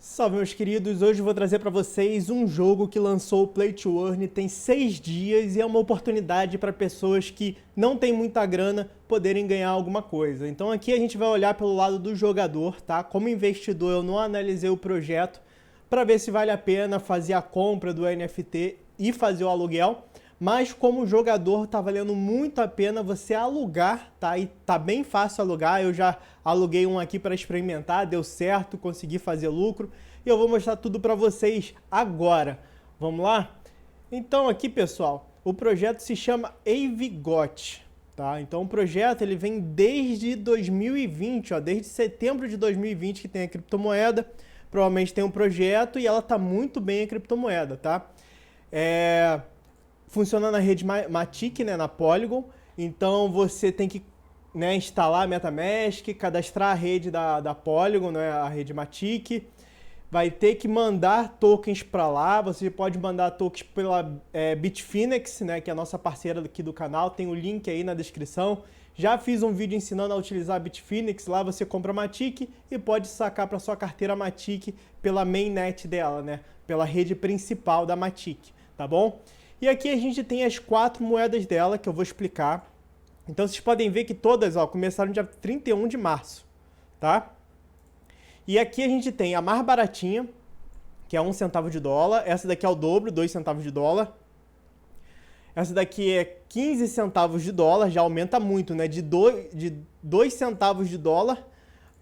Salve, meus queridos! Hoje eu vou trazer para vocês um jogo que lançou o Play to Earn, tem 6 dias e é uma oportunidade para pessoas que não têm muita grana poderem ganhar alguma coisa. Então aqui a gente vai olhar pelo lado do jogador, tá? Como investidor eu não analisei o projeto para ver se vale a pena fazer a compra do NFT e fazer o aluguel, mas como jogador tá valendo muito a pena você alugar, tá? E tá bem fácil alugar, eu já aluguei um aqui para experimentar, deu certo, consegui fazer lucro e eu vou mostrar tudo para vocês agora. Vamos lá? Então aqui, pessoal, o projeto se chama Avigot, tá? Então o projeto ele vem desde 2020, ó, desde setembro de 2020 que tem a criptomoeda, provavelmente tem um projeto e ela tá muito bem a criptomoeda, tá? Funciona na rede Matic, né, na Polygon, então você tem que, né, instalar a MetaMask, cadastrar a rede da Polygon, né, a rede Matic, vai ter que mandar tokens para lá, você pode mandar tokens pela Bitfinex, né, que é a nossa parceira aqui do canal, tem o link aí na descrição. Já fiz um vídeo ensinando a utilizar a Bitfinex, lá você compra a Matic e pode sacar para sua carteira Matic pela mainnet dela, né, pela rede principal da Matic, tá bom? E aqui a gente tem as 4 moedas dela, que eu vou explicar. Então vocês podem ver que todas, ó, começaram dia 31 de março, tá? E aqui a gente tem a mais baratinha, que é 1 centavo de dólar. Essa daqui é o dobro, 2 centavos de dólar. Essa daqui é 15 centavos de dólar, já aumenta muito, né? De 2 centavos de dólar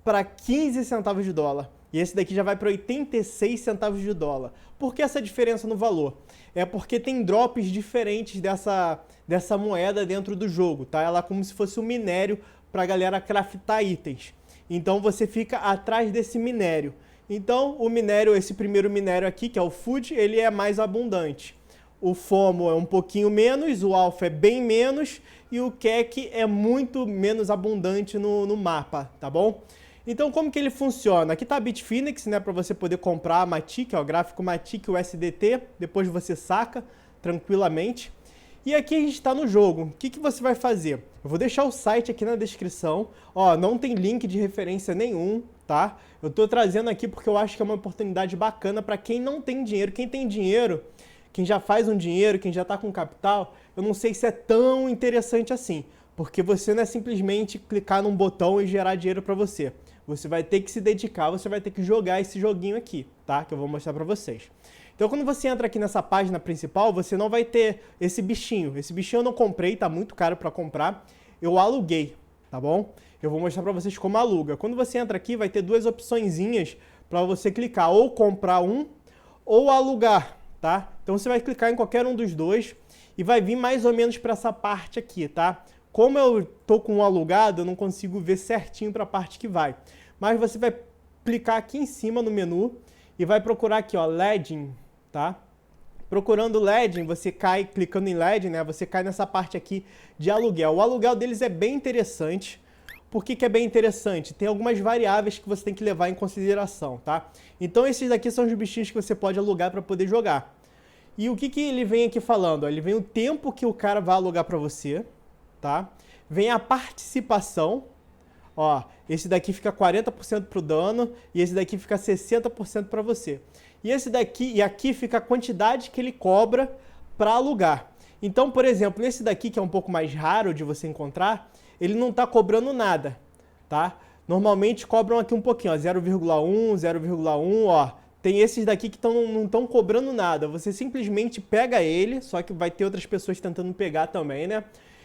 para 15 centavos de dólar. E esse daqui já vai para 86 centavos de dólar. Por que essa diferença no valor? É porque tem drops diferentes dessa moeda dentro do jogo, tá? Ela é como se fosse um minério para a galera craftar itens. Então você fica atrás desse minério. Então o minério, esse primeiro minério aqui, que é o Food, ele é mais abundante. O FOMO é um pouquinho menos, o Alpha é bem menos e o Kek é muito menos abundante no mapa, tá bom? Então como que ele funciona? Aqui tá a Bitfinex, né, para você poder comprar a Matic, ó, o gráfico Matic USDT, depois você saca tranquilamente. E aqui a gente está no jogo. O que você vai fazer? Eu vou deixar o site aqui na descrição. Ó, não tem link de referência nenhum, tá? Eu estou trazendo aqui porque eu acho que é uma oportunidade bacana para quem não tem dinheiro. Quem tem dinheiro, quem já faz um dinheiro, quem já está com capital, eu não sei se é tão interessante assim. Porque você não é simplesmente clicar num botão e gerar dinheiro para você. Você vai ter que se dedicar, você vai ter que jogar esse joguinho aqui, tá? Que eu vou mostrar para vocês. Então, quando você entra aqui nessa página principal, você não vai ter esse bichinho. Esse bichinho eu não comprei, tá muito caro para comprar. Eu aluguei, tá bom? Eu vou mostrar para vocês como aluga. Quando você entra aqui, vai ter duas opçõezinhas para você clicar. Ou comprar um, ou alugar, tá? Então, você vai clicar em qualquer um dos dois e vai vir mais ou menos para essa parte aqui, tá? Como eu tô com um alugado, eu não consigo ver certinho para a parte que vai. Mas você vai clicar aqui em cima no menu e vai procurar aqui, ó, Ledging, tá? Procurando Ledging, você cai, clicando em Ledging, né? Você cai nessa parte aqui de aluguel. O aluguel deles é bem interessante. Por que é bem interessante? Tem algumas variáveis que você tem que levar em consideração, tá? Então esses daqui são os bichinhos que você pode alugar para poder jogar. E o que ele vem aqui falando? Ele vem o tempo que o cara vai alugar para você, tá? Vem a participação, ó, esse daqui fica 40% pro dano e esse daqui fica 60% para você. E esse daqui e aqui fica a quantidade que ele cobra para alugar. Então, por exemplo, nesse daqui que é um pouco mais raro de você encontrar, ele não está cobrando nada, tá? Normalmente cobram aqui um pouquinho, ó, 0,1, 0,1, ó. Tem esses daqui que não estão cobrando nada. Você simplesmente pega ele, só que vai ter outras pessoas tentando pegar também, né?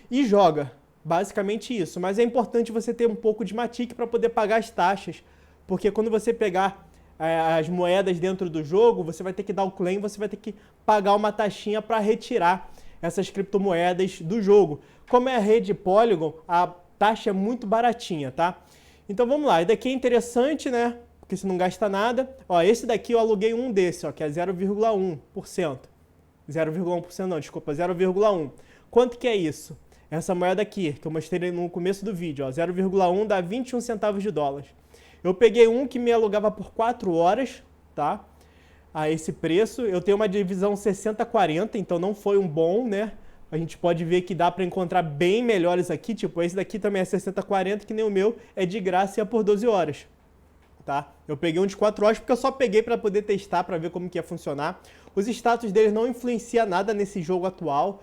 E joga. Basicamente isso. Mas é importante você ter um pouco de Matic para poder pagar as taxas. Porque quando você pegar as moedas dentro do jogo, você vai ter que dar o claim, você vai ter que pagar uma taxinha para retirar essas criptomoedas do jogo. Como é a rede Polygon, a taxa é muito baratinha, tá? Então vamos lá. E daqui é interessante, né? Porque você não gasta nada. Ó, esse daqui eu aluguei um desse, ó, que é 0,1%. 0,1% não, desculpa, 0,1%. Quanto que é isso? Essa moeda aqui, que eu mostrei no começo do vídeo, ó, 0,1 dá 21 centavos de dólares. Eu peguei um que me alugava por 4 horas, tá? A esse preço. Eu tenho uma divisão 60-40, então não foi um bom, né? A gente pode ver que dá para encontrar bem melhores aqui, tipo esse daqui também é 60-40, que nem o meu, é de graça e é por 12 horas. tá? Eu peguei um de 4 horas porque eu só peguei para poder testar, para ver como que ia funcionar. Os status deles não influenciam nada nesse jogo atual.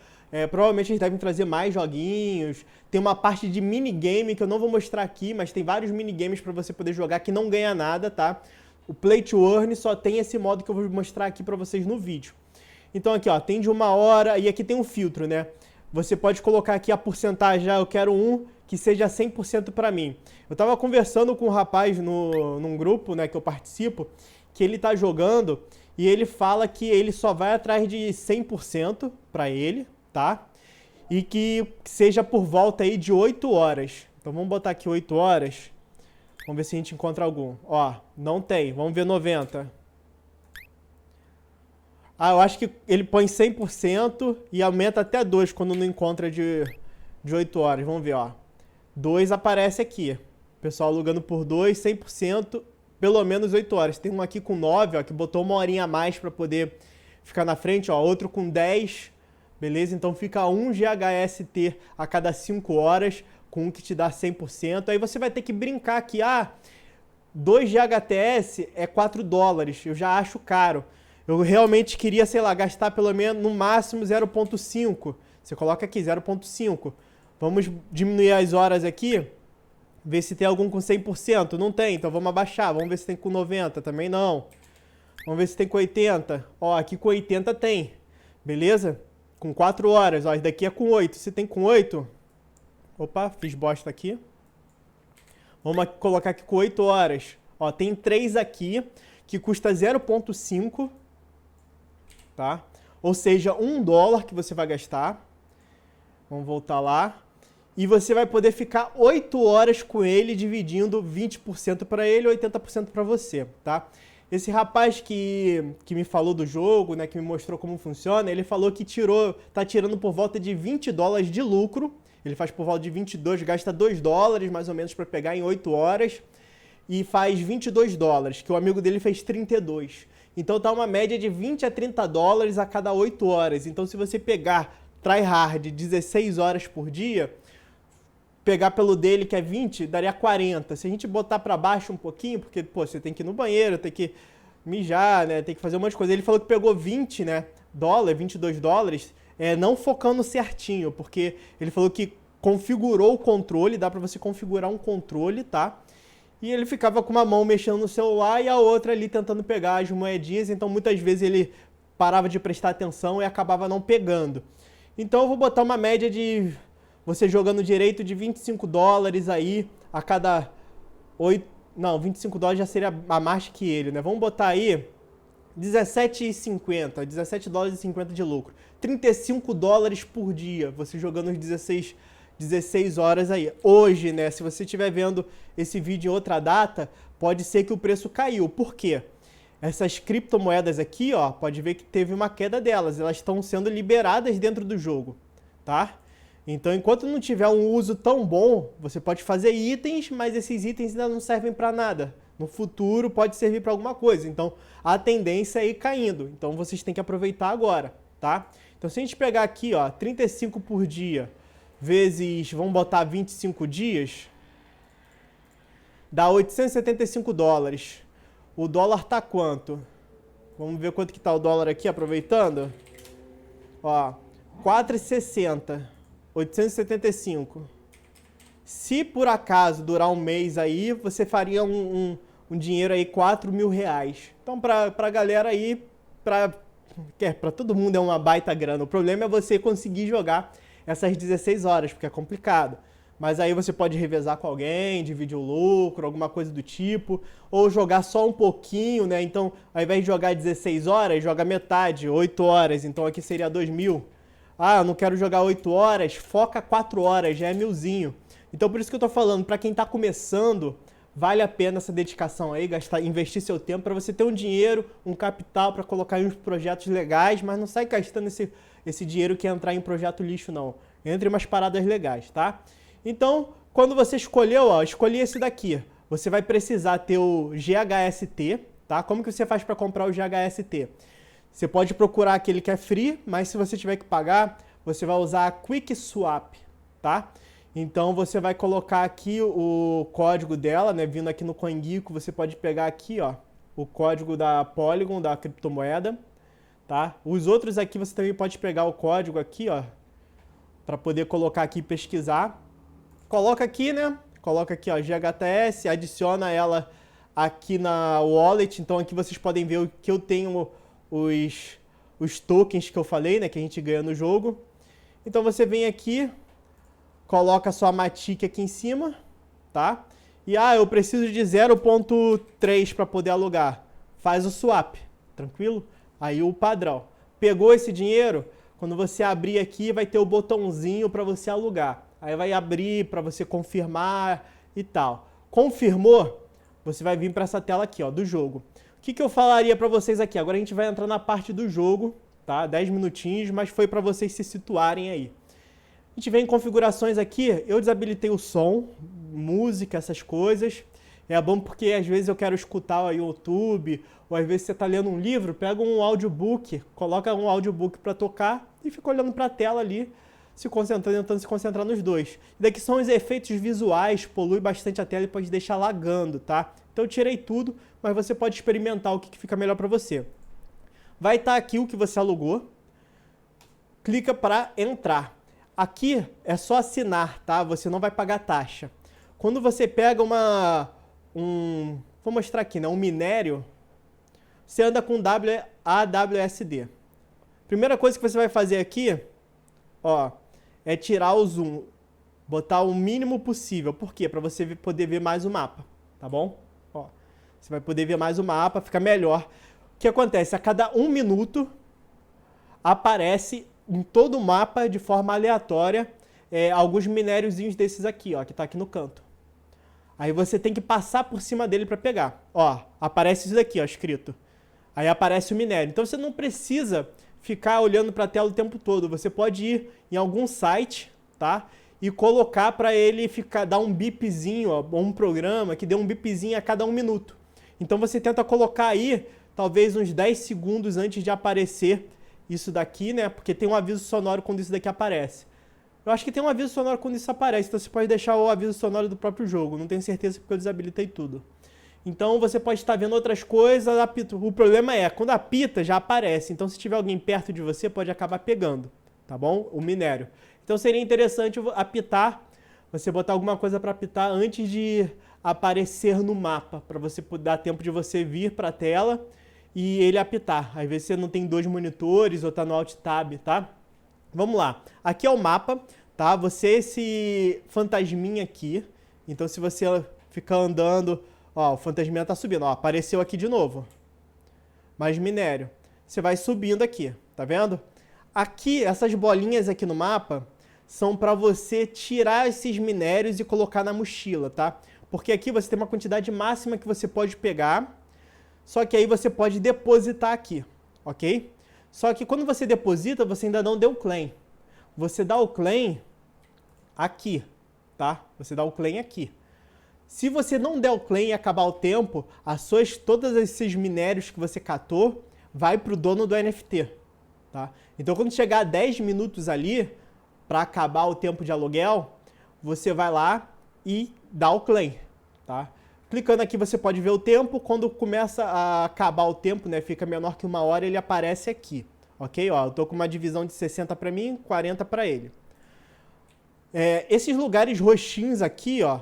Provavelmente eles devem trazer mais joguinhos. Tem uma parte de minigame que eu não vou mostrar aqui, mas tem vários minigames para você poder jogar que não ganha nada, tá? O Play to Earn só tem esse modo que eu vou mostrar aqui para vocês no vídeo. Então aqui, ó, tem de 1 hora e aqui tem um filtro, né? Você pode colocar aqui a porcentagem, eu quero um que seja 100% para mim. Eu tava conversando com um rapaz num grupo, né, que eu participo, que ele tá jogando e ele fala que ele só vai atrás de 100% para ele, tá? E que seja por volta aí de 8 horas. Então vamos botar aqui 8 horas. Vamos ver se a gente encontra algum. Ó, não tem. Vamos ver 90. Ah, eu acho que ele põe 100% e aumenta até 2 quando não encontra de 8 horas. Vamos ver, ó. 2 aparece aqui. Pessoal alugando por 2, 100%, pelo menos 8 horas. Tem um aqui com 9, ó, que botou 1 horinha a mais para poder ficar na frente, ó. Outro com 10, beleza? Então fica 1 GHST a cada 5 horas, com um que te dá 100%. Aí você vai ter que brincar aqui, 2 GHTS é 4 dólares, eu já acho caro. Eu realmente queria, sei lá, gastar pelo menos no máximo 0.5. Você coloca aqui 0.5. Vamos diminuir as horas aqui, ver se tem algum com 100%. Não tem, então vamos abaixar. Vamos ver se tem com 90, também não. Vamos ver se tem com 80. Ó, aqui com 80 tem, beleza? Com 4 horas, ó, esse daqui é com 8. Se tem com 8... Opa, fiz bosta aqui. Vamos colocar aqui com 8 horas. Ó, tem 3 aqui que custa 0.5, tá? Ou seja, 1 dólar que você vai gastar. Vamos voltar lá. E você vai poder ficar 8 horas com ele, dividindo 20% para ele e 80% para você, tá? Esse rapaz que me falou do jogo, né, que me mostrou como funciona, ele falou que tá tirando por volta de 20 dólares de lucro. Ele faz por volta de 22, gasta 2 dólares mais ou menos para pegar em 8 horas. E faz 22 dólares, que o amigo dele fez 32. Então tá uma média de 20 a 30 dólares a cada 8 horas. Então se você pegar tryhard 16 horas por dia, pegar pelo dele que é 20, daria 40. Se a gente botar para baixo um pouquinho, porque pô, você tem que ir no banheiro, tem que mijar, né, tem que fazer um monte de coisa. Ele falou que pegou 20, né, 22 dólares, não focando certinho, porque ele falou que configurou o controle, dá para você configurar um controle, tá? E ele ficava com uma mão mexendo no celular e a outra ali tentando pegar as moedinhas, então muitas vezes ele parava de prestar atenção e acabava não pegando. Então eu vou botar uma média de você jogando direito de 25 dólares aí a cada 8... Não, 25 dólares já seria a mais que ele, né? Vamos botar aí 17,50, 17 dólares e 50 de lucro. 35 dólares por dia, você jogando os 16 horas aí. Hoje, né, se você estiver vendo esse vídeo em outra data, pode ser que o preço caiu. Por quê? Essas criptomoedas aqui, ó, pode ver que teve uma queda delas. Elas estão sendo liberadas dentro do jogo, tá? Então, enquanto não tiver um uso tão bom, você pode fazer itens, mas esses itens ainda não servem para nada. No futuro pode servir para alguma coisa. Então, a tendência é ir caindo. Então, vocês têm que aproveitar agora, tá? Então, se a gente pegar aqui, ó, 35 por dia, vezes, vamos botar 25 dias, dá 875 dólares. O dólar tá quanto? Vamos ver quanto que tá o dólar aqui, aproveitando. Ó, 4,60. 875. Se por acaso durar um mês aí, você faria um dinheiro aí, 4 mil reais. Então, pra galera aí, pra todo mundo é uma baita grana. O problema é você conseguir jogar essas 16 horas, porque é complicado. Mas aí você pode revezar com alguém, dividir o lucro, alguma coisa do tipo, ou jogar só um pouquinho, né? Então, ao invés de jogar 16 horas, joga metade, 8 horas. Então, aqui seria 2 mil. Ah, não quero jogar 8 horas, foca 4 horas, já é milzinho. Então, por isso que eu tô falando, para quem tá começando, vale a pena essa dedicação aí, investir seu tempo para você ter um dinheiro, um capital para colocar em uns projetos legais, mas não sai gastando esse dinheiro que é entrar em projeto lixo, não. Entre umas paradas legais, tá? Então, quando você escolheu, ó, escolhi esse daqui. Você vai precisar ter o GHST, tá? Como que você faz para comprar o GHST? Você pode procurar aquele que é free, mas se você tiver que pagar, você vai usar a QuickSwap, tá? Então você vai colocar aqui o código dela, né? Vindo aqui no CoinGecko, você pode pegar aqui, ó, o código da Polygon, da criptomoeda, tá? Os outros aqui você também pode pegar o código aqui, ó, para poder colocar aqui e pesquisar. Coloca aqui, né? Coloca aqui, ó, GHTS, adiciona ela aqui na wallet. Então aqui vocês podem ver que eu tenho os tokens que eu falei, né? Que a gente ganha no jogo. Então você vem aqui, coloca a sua Matic aqui em cima, tá? E eu preciso de 0.3 para poder alugar. Faz o swap, tranquilo? Aí o padrão. Pegou esse dinheiro, quando você abrir aqui vai ter o botãozinho para você alugar. Aí vai abrir para você confirmar e tal. Confirmou, você vai vir para essa tela aqui, ó, do jogo. O que eu falaria para vocês aqui? Agora a gente vai entrar na parte do jogo, tá? 10 minutinhos, mas foi para vocês se situarem aí. A gente vem em configurações aqui, eu desabilitei o som, música, essas coisas. É bom porque às vezes eu quero escutar o YouTube, ou às vezes você está lendo um livro, pega um audiobook, coloca um audiobook para tocar e fica olhando para a tela ali, se concentrando, tentando se concentrar nos dois. E daqui são os efeitos visuais, polui bastante a tela e pode deixar lagando, tá? Então eu tirei tudo, mas você pode experimentar o que fica melhor para você. Vai estar aqui o que você alugou, clica para entrar. Aqui é só assinar, tá? Você não vai pagar taxa. Quando você pega vou mostrar aqui, né? Um minério, você anda com AWSD. Primeira coisa que você vai fazer aqui, ó, é tirar o zoom, botar o mínimo possível. Por quê? Para você poder ver mais o mapa, tá bom? Ó, você vai poder ver mais o mapa, fica melhor. O que acontece? A cada 1 minuto aparece em todo o mapa, de forma aleatória, alguns minériozinhos desses aqui, ó, que tá aqui no canto. Aí você tem que passar por cima dele para pegar. Ó, aparece isso daqui, ó, escrito. Aí aparece o minério. Então você não precisa ficar olhando para a tela o tempo todo. Você pode ir em algum site, tá? E colocar para ele dar um bipzinho, ó, um programa que dê um bipzinho a cada 1 minuto. Então você tenta colocar aí, talvez uns 10 segundos antes de aparecer isso daqui, né? Porque tem um aviso sonoro quando isso daqui aparece. Eu acho que tem um aviso sonoro quando isso aparece, então você pode deixar o aviso sonoro do próprio jogo. Não tenho certeza porque eu desabilitei tudo. Então você pode estar vendo outras coisas, apita. O problema é, quando apita, já aparece. Então se tiver alguém perto de você, pode acabar pegando, tá bom? O minério. Então seria interessante apitar, você botar alguma coisa para apitar antes de aparecer no mapa, para você dar tempo de você vir para a tela e ele apitar. Às vezes você não tem 2 monitores ou tá no Alt Tab, tá? Vamos lá. Aqui é o mapa, tá? Esse fantasminha aqui. Então se você ficar andando, ó, o fantasminha tá subindo, ó, apareceu aqui de novo. Mais minério. Você vai subindo aqui, tá vendo? Aqui, essas bolinhas aqui no mapa são para você tirar esses minérios e colocar na mochila, tá? Porque aqui você tem uma quantidade máxima que você pode pegar, só que aí você pode depositar aqui, ok? Só que quando você deposita, você ainda não deu claim. Você dá o claim aqui, tá? Você dá o claim aqui. Se você não der o claim e acabar o tempo, todos esses minérios que você catou vai para o dono do NFT, tá? Então quando chegar a 10 minutos ali, para acabar o tempo de aluguel, você vai lá e dá o claim, tá? Clicando aqui você pode ver o tempo, quando começa a acabar o tempo, né, fica menor que 1 hora, ele aparece aqui, ok? Ó, eu tô com uma divisão de 60 para mim, 40 para ele. Esses lugares roxinhos aqui, ó,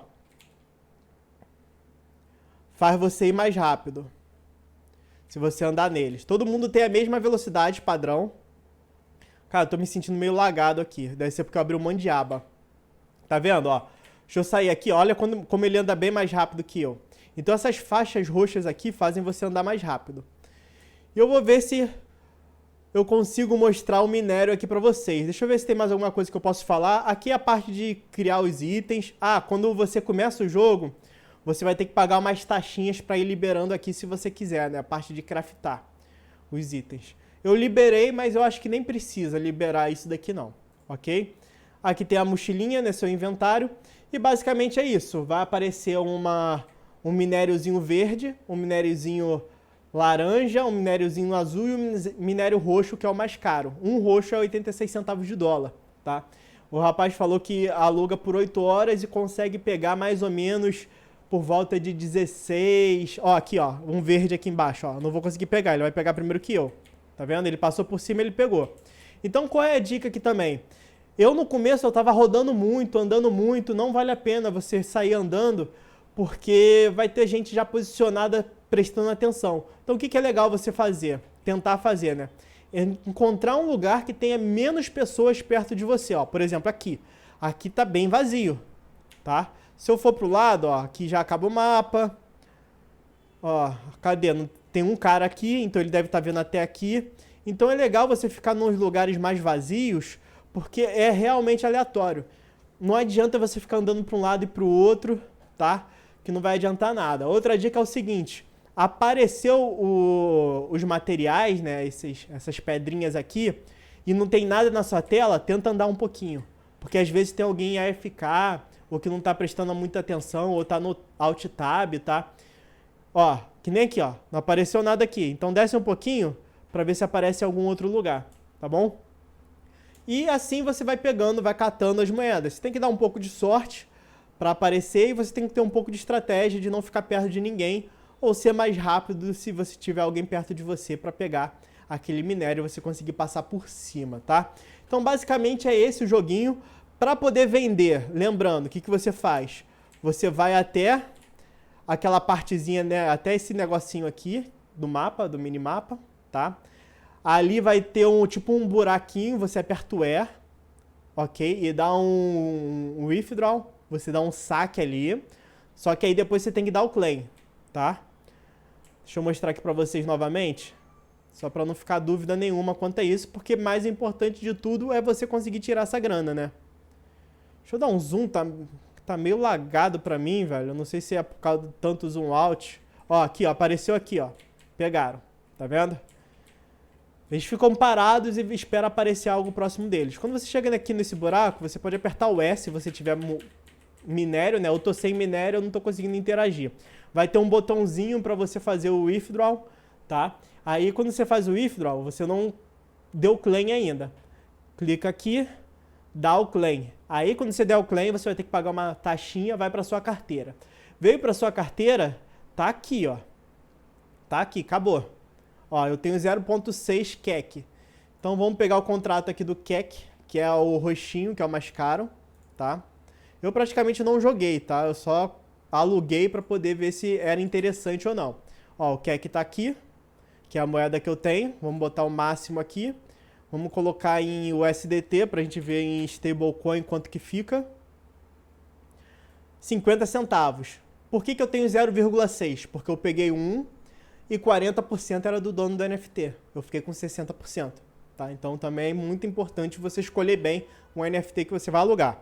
faz você ir mais rápido, se você andar neles. Todo mundo tem a mesma velocidade padrão. Cara, eu tô me sentindo meio lagado aqui, deve ser porque eu abri um monte de aba. Tá vendo, ó? Deixa eu sair aqui, olha como ele anda bem mais rápido que eu. Então essas faixas roxas aqui fazem você andar mais rápido. E eu vou ver se eu consigo mostrar o minério aqui para vocês. Deixa eu ver se tem mais alguma coisa que eu posso falar. Aqui é a parte de criar os itens. Quando você começa o jogo, você vai ter que pagar umas taxinhas para ir liberando aqui se você quiser, né? A parte de craftar os itens. Eu liberei, mas eu acho que nem precisa liberar isso daqui não, ok? Aqui tem a mochilinha, né, seu inventário. E basicamente é isso. Vai aparecer um minériozinho verde, um minériozinho laranja, um minériozinho azul e um minério roxo, que é o mais caro. Um roxo é 86 centavos de dólar, tá? O rapaz falou que aluga por 8 horas e consegue pegar mais ou menos por volta de 16. Ó, aqui, ó, um verde aqui embaixo, ó. Não vou conseguir pegar, ele vai pegar primeiro que eu. Tá vendo? Ele passou por cima e ele pegou. Então, qual é a dica aqui também? Eu, no começo, eu tava rodando muito, andando muito. Não vale a pena você sair andando, porque vai ter gente já posicionada prestando atenção. Então, o que é legal você fazer? Tentar fazer, né? É encontrar um lugar que tenha menos pessoas perto de você, ó. Por exemplo, aqui. Aqui tá bem vazio, tá? Se eu for pro lado, ó, aqui já acaba o mapa. Ó, cadê? Tem um cara aqui, então ele deve estar vendo até aqui. Então é legal você ficar nos lugares mais vazios, porque é realmente aleatório. Não adianta você ficar andando para um lado e para o outro, tá? Que não vai adiantar nada. Outra dica é o seguinte: apareceu os materiais, né? Essas pedrinhas aqui, e não tem nada na sua tela, tenta andar um pouquinho. Porque às vezes tem alguém AFK, ou que não está prestando muita atenção, ou está no Alt Tab, tá? Ó, que nem aqui, ó. Não apareceu nada aqui. Então desce um pouquinho para ver se aparece em algum outro lugar, tá bom? E assim você vai pegando, vai catando as moedas. Você tem que dar um pouco de sorte para aparecer e você tem que ter um pouco de estratégia de não ficar perto de ninguém ou ser mais rápido se você tiver alguém perto de você para pegar aquele minério e você conseguir passar por cima, tá? Então basicamente é esse o joguinho. Para poder vender, lembrando, o que você faz? Você vai até aquela partezinha, né, até esse negocinho aqui do mapa, do minimapa, tá? Ali vai ter tipo um buraquinho, você aperta o E, ok? E dá um withdraw, você dá um saque ali, só que aí depois você tem que dar o claim, tá? Deixa eu mostrar aqui pra vocês novamente, só pra não ficar dúvida nenhuma quanto a isso, porque mais importante de tudo é você conseguir tirar essa grana, né? Deixa eu dar um zoom, tá meio lagado pra mim, velho. Eu não sei se é por causa do tanto zoom out. Ó, aqui, ó, apareceu aqui, ó. Pegaram, tá vendo? Eles ficam parados e esperam aparecer algo próximo deles. Quando você chega aqui nesse buraco, você pode apertar o S se você tiver minério, né? Eu tô sem minério, eu não tô conseguindo interagir. Vai ter um botãozinho pra você fazer o withdraw, tá? Aí, quando você faz o withdraw, você não deu claim ainda. Clica aqui, dá o claim. Aí, quando você der o claim, você vai ter que pagar uma taxinha, vai para sua carteira. Veio para sua carteira, tá aqui, ó. Tá aqui, acabou. Ó, eu tenho 0.6 CAC. Então, vamos pegar o contrato aqui do CAC, que é o roxinho, que é o mais caro, tá? Eu praticamente não joguei, tá? Eu só aluguei para poder ver se era interessante ou não. Ó, o CAC tá aqui, que é a moeda que eu tenho. Vamos botar o máximo aqui. Vamos colocar em USDT para a gente ver em stablecoin quanto que fica. 50 centavos. Por que eu tenho 0,6? Porque eu peguei 1 e 40% era do dono do NFT. Eu fiquei com 60%. Tá? Então também é muito importante você escolher bem um NFT que você vai alugar.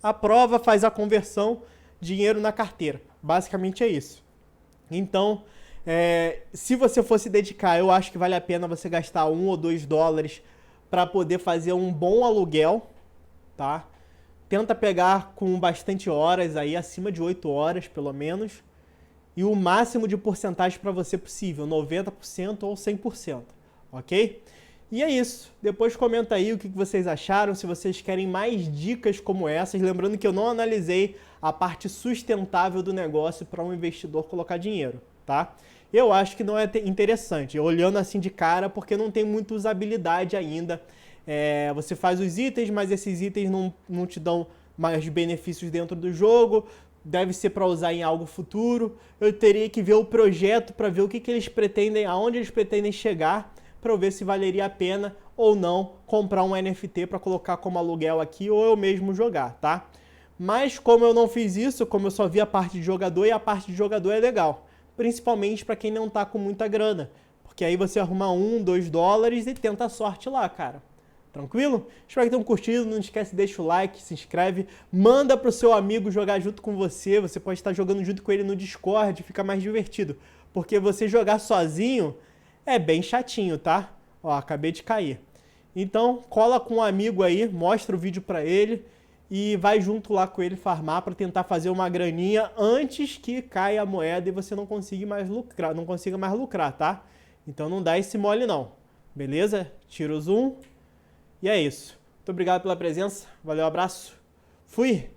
A prova faz a conversão dinheiro na carteira. Basicamente é isso. Então, se você for se dedicar, eu acho que vale a pena você gastar $1 ou $2 para poder fazer um bom aluguel, tá? Tenta pegar com bastante horas aí, acima de 8 horas pelo menos, e o máximo de porcentagem para você possível, 90% ou 100%, ok? E é isso. Depois comenta aí o que vocês acharam, se vocês querem mais dicas como essas. Lembrando que eu não analisei a parte sustentável do negócio para um investidor colocar dinheiro, tá? Eu acho que não é interessante, olhando assim de cara, porque não tem muita usabilidade ainda. Você faz os itens, mas esses itens não te dão mais benefícios dentro do jogo. Deve ser para usar em algo futuro. Eu teria que ver o projeto para ver o que eles pretendem, aonde eles pretendem chegar, para eu ver se valeria a pena ou não comprar um NFT para colocar como aluguel aqui ou eu mesmo jogar, tá? Mas como eu não fiz isso, como eu só vi a parte de jogador, e a parte de jogador é legal. Principalmente para quem não tá com muita grana. Porque aí você arruma $1, $2 e tenta a sorte lá, cara. Tranquilo? Espero que tenham curtido. Não esquece, deixa o like, se inscreve. Manda pro seu amigo jogar junto com você. Você pode estar jogando junto com ele no Discord, fica mais divertido. Porque você jogar sozinho é bem chatinho, tá? Ó, acabei de cair. Então, cola com um amigo aí, mostra o vídeo pra ele e vai junto lá com ele farmar para tentar fazer uma graninha antes que caia a moeda e você não consiga mais lucrar, tá? Então não dá esse mole não, beleza? Tira o zoom e é isso. Muito obrigado pela presença. Valeu, abraço. Fui!